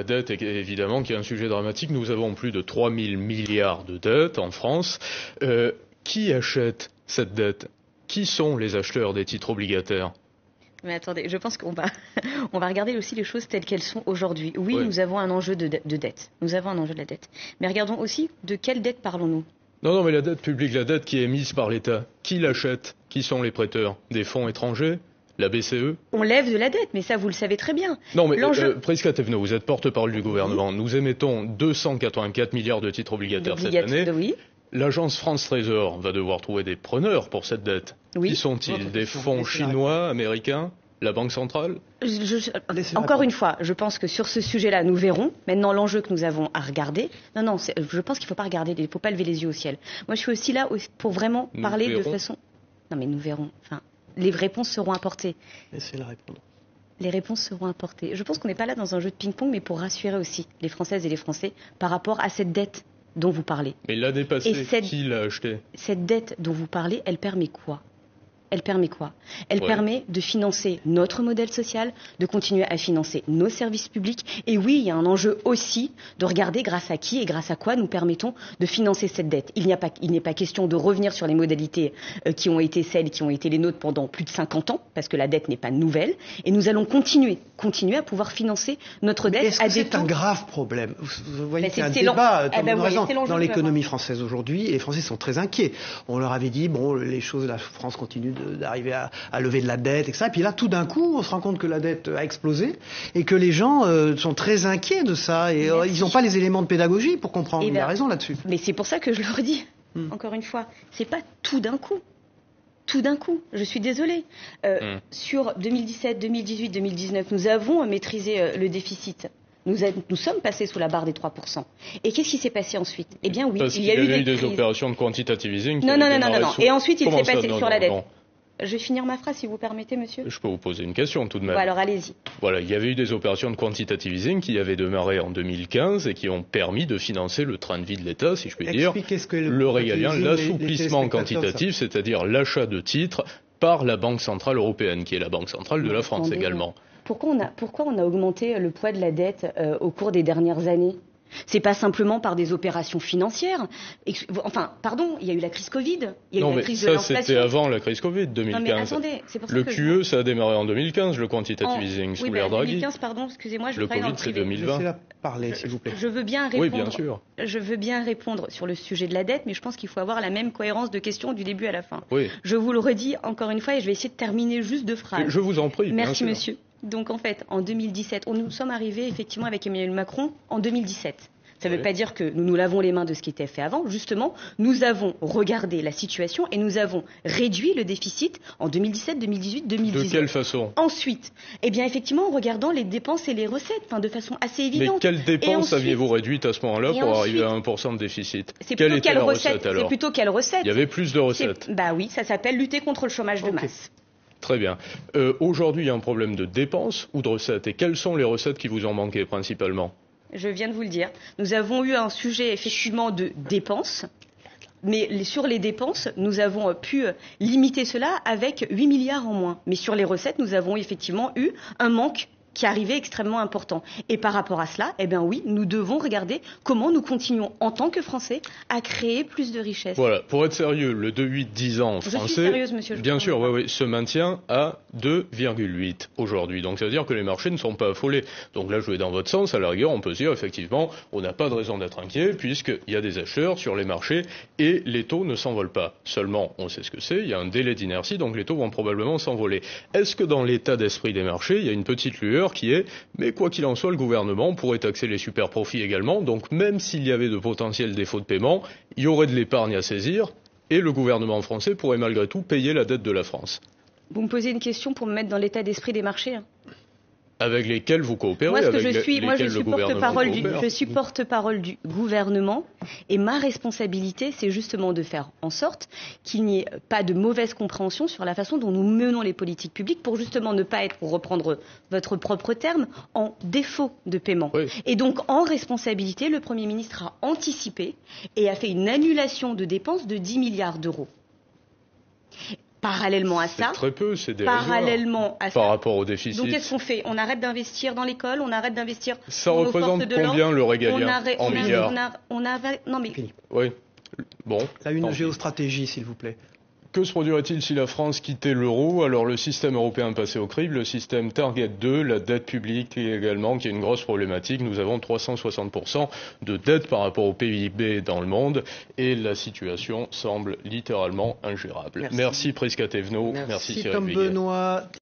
La dette, évidemment, qui est un sujet dramatique. Nous avons plus de 3 000 milliards de dettes en France. Qui achète cette dette? Qui sont les acheteurs des titres obligataires? Mais attendez, je pense qu'on va, on va regarder aussi les choses telles qu'elles sont aujourd'hui. Oui, nous avons un enjeu de dette. Nous avons un enjeu de la dette. Mais regardons aussi de quelle dette parlons-nous? Non, mais la dette publique, la dette qui est émise par l'État, qui l'achète? Qui sont les prêteurs? Des fonds étrangers? La BCE? On lève de la dette, mais ça, vous le savez très bien. Non, mais Prisca Thévenot, vous êtes porte-parole du gouvernement. Nous émettons 284 milliards de titres obligataires cette année. Oui. L'agence France Trésor va devoir trouver des preneurs pour cette dette. Oui. Qui sont-ils? Des fonds chinois, américains? La Banque centrale? Encore une fois, je pense que sur ce sujet-là, nous verrons. Maintenant, l'enjeu que nous avons à regarder. Non, je pense qu'il ne faut pas regarder, il ne faut pas lever les yeux au ciel. Moi, je suis aussi là pour vraiment parler de façon... Non, mais nous verrons. Enfin, les réponses seront apportées. Laissez-la répondre. Les réponses seront apportées. Je pense qu'on n'est pas là dans un jeu de ping-pong, mais pour rassurer aussi les Françaises et les Français par rapport à cette dette dont vous parlez. Mais l'année passée, qui l'a acheté? Cette dette dont vous parlez, elle permet quoi? Elle permet quoi? Elle permet de financer notre modèle social, de continuer à financer nos services publics. Et oui, il y a un enjeu aussi de regarder grâce à qui et grâce à quoi nous permettons de financer cette dette. Il n'est pas question de revenir sur les modalités qui ont été celles qui ont été les nôtres pendant plus de 50 ans, parce que la dette n'est pas nouvelle. Et nous allons continuer à pouvoir financer notre dette à des taux... C'est un grave problème. Vous voyez qu'il y a un débat dans l'économie française aujourd'hui, et les Français sont très inquiets. On leur avait dit, bon, les choses, la France continue d'arriver à lever de la dette, etc. Et puis là, tout d'un coup, on se rend compte que la dette a explosé et que les gens sont très inquiets de ça. Et ils n'ont pas les éléments de pédagogie pour comprendre. Il a raison là-dessus. Mais c'est pour ça que je le redis, encore une fois. C'est pas tout d'un coup. Tout d'un coup, je suis désolée. Sur 2017, 2018, 2019, nous avons maîtrisé le déficit. Nous sommes passés sous la barre des 3%. Et qu'est-ce qui s'est passé ensuite? Eh bien oui, il y a eu des opérations de quantitative easing. Non. Et ensuite, il s'est passé sur la dette. Je vais finir ma phrase, si vous permettez, monsieur. Je peux vous poser une question, tout de même. Bon, alors, allez-y. Voilà, il y avait eu des opérations de quantitative easing qui avaient démarré en 2015 et qui ont permis de financer le train de vie de l'État, si je puis dire. Le régalien, l'assouplissement quantitatif, c'est-à-dire l'achat de titres par la Banque Centrale Européenne, qui est la Banque Centrale de la France également. Pourquoi on a augmenté le poids de la dette au cours des dernières années? C'est pas simplement par des opérations financières. Enfin, pardon, il y a eu la crise Covid, il y a eu la crise de l'inflation. C'était avant la crise Covid, 2015. Non, mais attendez, c'est pour ça le QE, ça a démarré en 2015, le quantitative easing, sous l'ère Draghi. 2015, pardon, excusez-moi, je le Covid, c'est 2020. Laissez-la parler, s'il vous plaît. Je veux bien répondre. Oui, bien sûr. Je veux bien répondre sur le sujet de la dette, mais je pense qu'il faut avoir la même cohérence de questions du début à la fin. Oui. Je vous le redis encore une fois et je vais essayer de terminer juste deux phrases. Je vous en prie. Merci, monsieur. Donc, en fait, en 2017, nous sommes arrivés effectivement avec Emmanuel Macron en 2017. Ça ne veut pas dire que nous nous lavons les mains de ce qui était fait avant. Justement, nous avons regardé la situation et nous avons réduit le déficit en 2017, 2018, 2019. De quelle façon? Ensuite, eh bien effectivement, en regardant les dépenses et les recettes, de façon assez évidente. Mais quelles dépenses aviez-vous réduites à ce moment-là pour arriver à 1% de déficit? Quelle était la recette alors? C'est plutôt quelle recette? Il y avait plus de recettes. Bah oui, ça s'appelle lutter contre le chômage de masse. Très bien. Aujourd'hui, il y a un problème de dépenses ou de recettes. Et quelles sont les recettes qui vous ont manqué principalement? Je viens de vous le dire. Nous avons eu un sujet effectivement de dépenses, mais sur les dépenses, nous avons pu limiter cela avec 8 milliards en moins. Mais sur les recettes, nous avons effectivement eu un manque qui arrivait extrêmement important. Et par rapport à cela, eh bien oui, nous devons regarder comment nous continuons en tant que Français à créer plus de richesses. Voilà, pour être sérieux, le 2,8-10 ans français, je suis sérieuse, monsieur, bien sûr, oui, se maintient à 2,8 aujourd'hui. Donc ça veut dire que les marchés ne sont pas affolés. Donc là, je vais dans votre sens, à la rigueur, on peut se dire effectivement, on n'a pas de raison d'être inquiet puisqu'il y a des acheteurs sur les marchés et les taux ne s'envolent pas. Seulement, on sait ce que c'est, il y a un délai d'inertie, donc les taux vont probablement s'envoler. Est-ce que dans l'état d'esprit des marchés, il y a une petite lueur qui est, mais quoi qu'il en soit, le gouvernement pourrait taxer les super profits également, donc même s'il y avait de potentiels défauts de paiement, il y aurait de l'épargne à saisir, et le gouvernement français pourrait malgré tout payer la dette de la France. Vous me posez une question pour me mettre dans l'état d'esprit des marchés, avec lesquels vous coopérez? Moi, je suis porte-parole du gouvernement et ma responsabilité, c'est justement de faire en sorte qu'il n'y ait pas de mauvaise compréhension sur la façon dont nous menons les politiques publiques pour justement ne pas être, pour reprendre votre propre terme, en défaut de paiement. Oui. Et donc, en responsabilité, le Premier ministre a anticipé et a fait une annulation de dépenses de 10 milliards d'euros. Parallèlement à ça, très peu, c'est parallèlement à ça, par rapport au déficit. Donc qu'est-ce qu'on fait? On arrête d'investir dans l'école, on arrête d'investir. Ça représente combien le régalien en milliards? Non mais. Oui. Bon. Là, une géostratégie, s'il vous plaît. Que se produirait-il si la France quittait l'euro? Alors le système européen passait au crible, le système Target 2, la dette publique également, qui est une grosse problématique. Nous avons 360% de dette par rapport au PIB dans le monde et la situation semble littéralement ingérable. Merci Prisca Thévenot, merci Cyril Viguier.